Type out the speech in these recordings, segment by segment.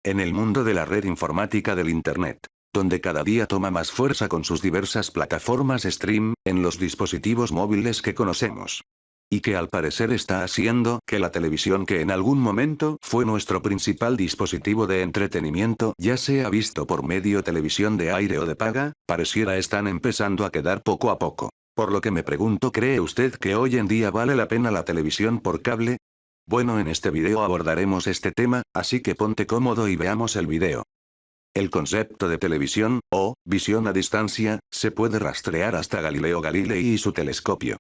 En el mundo de la red informática del Internet, donde cada día toma más fuerza con sus diversas plataformas stream, en los dispositivos móviles que conocemos. Y que al parecer está haciendo que la televisión, que en algún momento fue nuestro principal dispositivo de entretenimiento, ya sea visto por medio televisión de aire o de paga, pareciera están empezando a quedar poco a poco. Por lo que me pregunto, ¿cree usted que hoy en día vale la pena la televisión por cable? Bueno, en este video abordaremos este tema, así que ponte cómodo y veamos el video. El concepto de televisión, o visión a distancia, se puede rastrear hasta Galileo Galilei y su telescopio.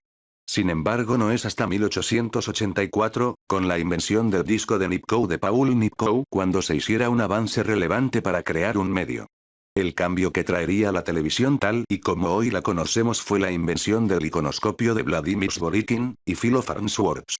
Sin embargo, no es hasta 1884, con la invención del disco de Nipkow de Paul Nipkow, cuando se hiciera un avance relevante para crear un medio. El cambio que traería la televisión tal y como hoy la conocemos fue la invención del iconoscopio de Vladimir Zworykin y Philo Farnsworth.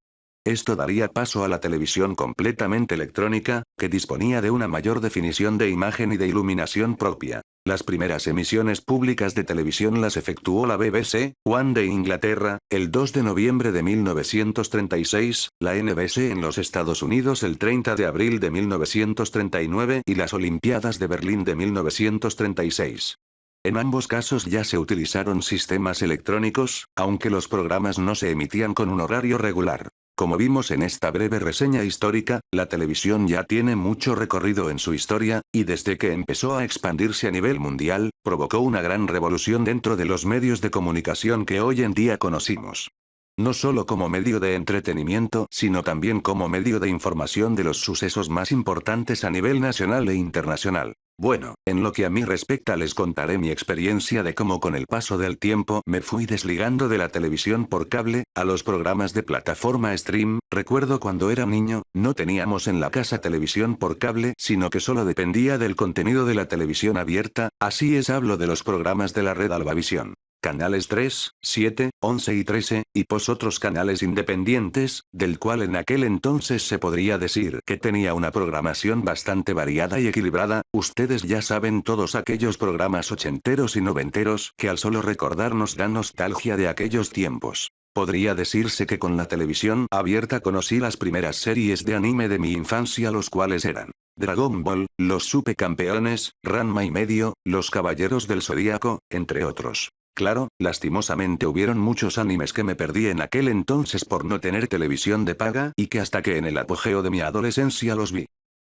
Esto daría paso a la televisión completamente electrónica, que disponía de una mayor definición de imagen y de iluminación propia. Las primeras emisiones públicas de televisión las efectuó la BBC One de Inglaterra, el 2 de noviembre de 1936, la NBC en los Estados Unidos el 30 de abril de 1939 y las Olimpiadas de Berlín de 1936. En ambos casos ya se utilizaron sistemas electrónicos, aunque los programas no se emitían con un horario regular. Como vimos en esta breve reseña histórica, la televisión ya tiene mucho recorrido en su historia, y desde que empezó a expandirse a nivel mundial, provocó una gran revolución dentro de los medios de comunicación que hoy en día conocimos. No solo como medio de entretenimiento, sino también como medio de información de los sucesos más importantes a nivel nacional e internacional. Bueno, en lo que a mí respecta les contaré mi experiencia de cómo con el paso del tiempo me fui desligando de la televisión por cable, a los programas de plataforma stream. Recuerdo cuando era niño, no teníamos en la casa televisión por cable, sino que solo dependía del contenido de la televisión abierta, así es, hablo de los programas de la red Albavisión. Canales 3, 7, 11 y 13, y otros canales independientes, del cual en aquel entonces se podría decir que tenía una programación bastante variada y equilibrada. Ustedes ya saben, todos aquellos programas ochenteros y noventeros que al solo recordarnos dan nostalgia de aquellos tiempos. Podría decirse que con la televisión abierta conocí las primeras series de anime de mi infancia, los cuales eran Dragon Ball, Los Supercampeones, Ranma y medio, Los Caballeros del Zodíaco, entre otros. Claro, lastimosamente hubieron muchos animes que me perdí en aquel entonces por no tener televisión de paga, y que hasta que en el apogeo de mi adolescencia los vi.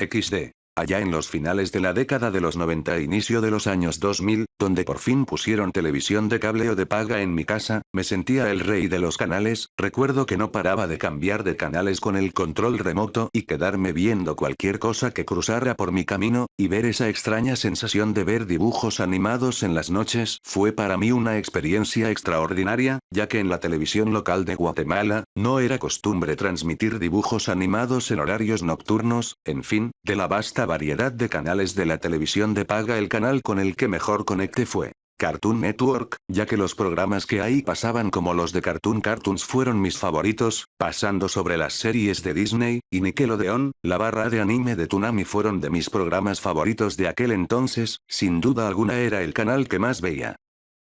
XD. Allá en los finales de la década de los 90 e inicio de los años 2000, donde por fin pusieron televisión de cable o de paga en mi casa, me sentía el rey de los canales. Recuerdo que no paraba de cambiar de canales con el control remoto y quedarme viendo cualquier cosa que cruzara por mi camino, y ver esa extraña sensación de ver dibujos animados en las noches fue para mí una experiencia extraordinaria, ya que en la televisión local de Guatemala, no era costumbre transmitir dibujos animados en horarios nocturnos. En fin, de la vasta variedad de canales de la televisión de paga, el canal con el que mejor conecté fue Cartoon Network, ya que los programas que ahí pasaban como los de Cartoon Cartoons fueron mis favoritos, pasando sobre las series de Disney y Nickelodeon. La barra de anime de Toonami fueron de mis programas favoritos de aquel entonces, sin duda alguna era el canal que más veía.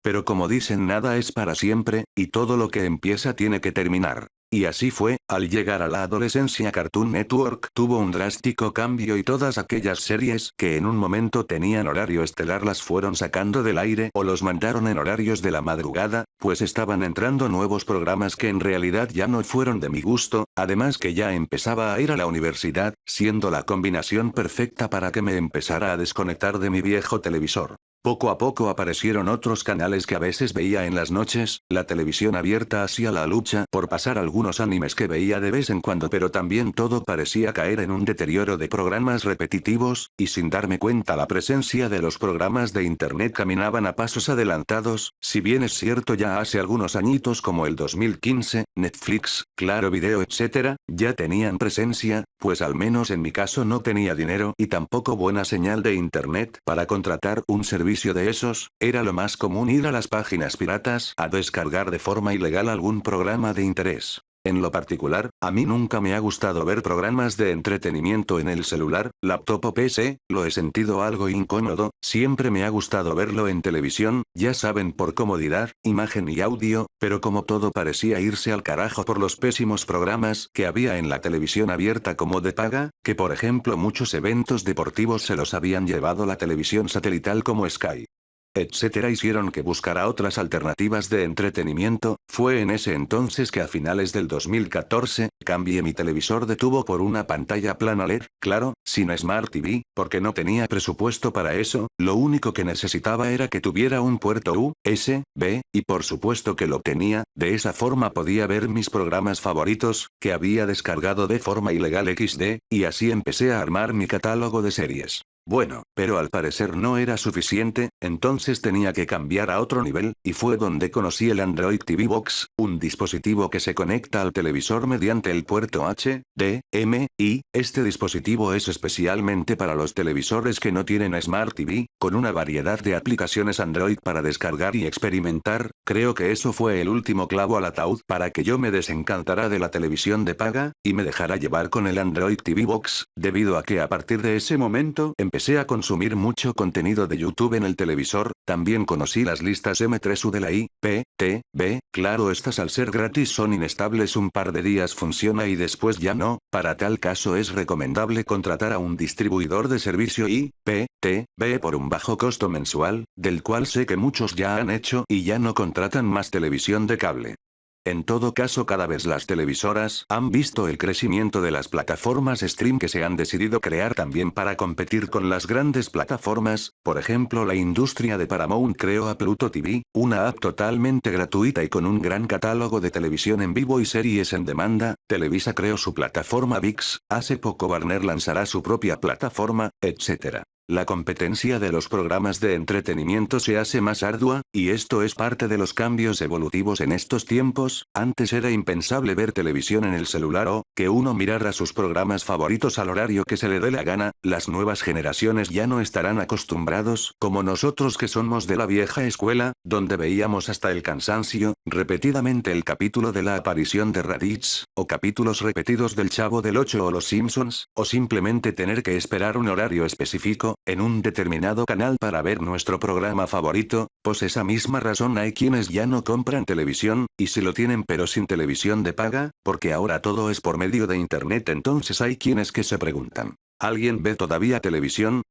Pero como dicen, nada es para siempre, y todo lo que empieza tiene que terminar. Y así fue, al llegar a la adolescencia Cartoon Network tuvo un drástico cambio y todas aquellas series que en un momento tenían horario estelar las fueron sacando del aire o los mandaron en horarios de la madrugada, pues estaban entrando nuevos programas que en realidad ya no fueron de mi gusto, además que ya empezaba a ir a la universidad, siendo la combinación perfecta para que me empezara a desconectar de mi viejo televisor. Poco a poco aparecieron otros canales que a veces veía en las noches, la televisión abierta hacía la lucha por pasar algunos animes que veía de vez en cuando, pero también todo parecía caer en un deterioro de programas repetitivos, y sin darme cuenta la presencia de los programas de internet caminaban a pasos adelantados. Si bien es cierto, ya hace algunos añitos como el 2015, Netflix, Claro Video etc., ya tenían presencia, pues al menos en mi caso no tenía dinero y tampoco buena señal de internet para contratar un servicio de esos. Era lo más común ir a las páginas piratas a descargar de forma ilegal algún programa de interés. En lo particular, a mí nunca me ha gustado ver programas de entretenimiento en el celular, laptop o PC, lo he sentido algo incómodo, siempre me ha gustado verlo en televisión, ya saben, por comodidad, imagen y audio, pero como todo parecía irse al carajo por los pésimos programas que había en la televisión abierta como de paga, que por ejemplo muchos eventos deportivos se los habían llevado la televisión satelital como Sky, etcétera, hicieron que buscara otras alternativas de entretenimiento. Fue en ese entonces que a finales del 2014, cambié mi televisor de tubo por una pantalla plana LED, claro, sin Smart TV, porque no tenía presupuesto para eso, lo único que necesitaba era que tuviera un puerto USB, y por supuesto que lo tenía, de esa forma podía ver mis programas favoritos, que había descargado de forma ilegal XD, y así empecé a armar mi catálogo de series. Bueno, pero al parecer no era suficiente, entonces tenía que cambiar a otro nivel, y fue donde conocí el Android TV Box, un dispositivo que se conecta al televisor mediante el puerto HDMI. Este dispositivo es especialmente para los televisores que no tienen Smart TV, con una variedad de aplicaciones Android para descargar y experimentar. Creo que eso fue el último clavo al ataúd para que yo me desencantara de la televisión de paga, y me dejara llevar con el Android TV Box, debido a que a partir de ese momento empecé a consumir mucho contenido de YouTube en el televisor. También conocí las listas M3U de la IPTV, claro, estas al ser gratis son inestables, un par de días funciona y después ya no. Para tal caso es recomendable contratar a un distribuidor de servicio IPTV por un bajo costo mensual, del cual sé que muchos ya han hecho y ya no contratan más televisión de cable. En todo caso, cada vez las televisoras han visto el crecimiento de las plataformas stream que se han decidido crear también para competir con las grandes plataformas. Por ejemplo, la industria de Paramount creó a Pluto TV, una app totalmente gratuita y con un gran catálogo de televisión en vivo y series en demanda. Televisa creó su plataforma ViX, hace poco Warner lanzará su propia plataforma, etc. La competencia de los programas de entretenimiento se hace más ardua, y esto es parte de los cambios evolutivos en estos tiempos. Antes era impensable ver televisión en el celular o que uno mirara sus programas favoritos al horario que se le dé la gana. Las nuevas generaciones ya no estarán acostumbrados, como nosotros que somos de la vieja escuela, donde veíamos hasta el cansancio, repetidamente el capítulo de la aparición de Raditz, o capítulos repetidos del Chavo del Ocho o Los Simpsons, o simplemente tener que esperar un horario específico en un determinado canal para ver nuestro programa favorito. Pues esa misma razón hay quienes ya no compran televisión, y si lo tienen pero sin televisión de paga, porque ahora todo es por medio de internet. Entonces hay quienes que se preguntan, ¿alguien ve todavía televisión?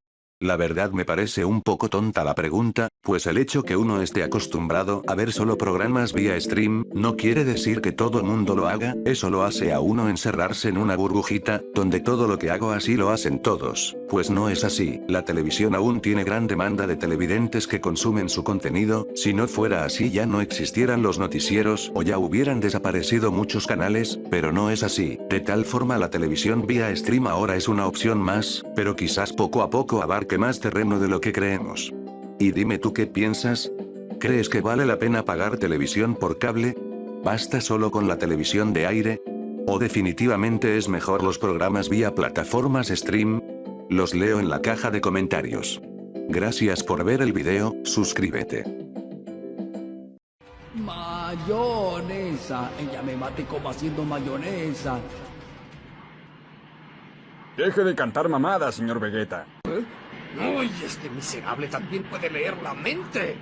La verdad me parece un poco tonta la pregunta, pues el hecho que uno esté acostumbrado a ver solo programas vía stream, no quiere decir que todo mundo lo haga. Eso lo hace a uno encerrarse en una burbujita, donde todo lo que hago así lo hacen todos. Pues no es así, la televisión aún tiene gran demanda de televidentes que consumen su contenido. Si no fuera así ya no existieran los noticieros o ya hubieran desaparecido muchos canales, pero no es así. De tal forma la televisión vía stream ahora es una opción más, pero quizás poco a poco abarque más terreno de lo que creemos. Y dime tú qué piensas. ¿Crees que vale la pena pagar televisión por cable? ¿Basta solo con la televisión de aire? ¿O definitivamente es mejor los programas vía plataformas stream? Los leo en la caja de comentarios. Gracias por ver el video, suscríbete. Mayonesa, ella me mate como haciendo mayonesa. Deje de cantar mamadas, señor Vegeta. ¿Eh? ¡Uy, este miserable también puede leer la mente!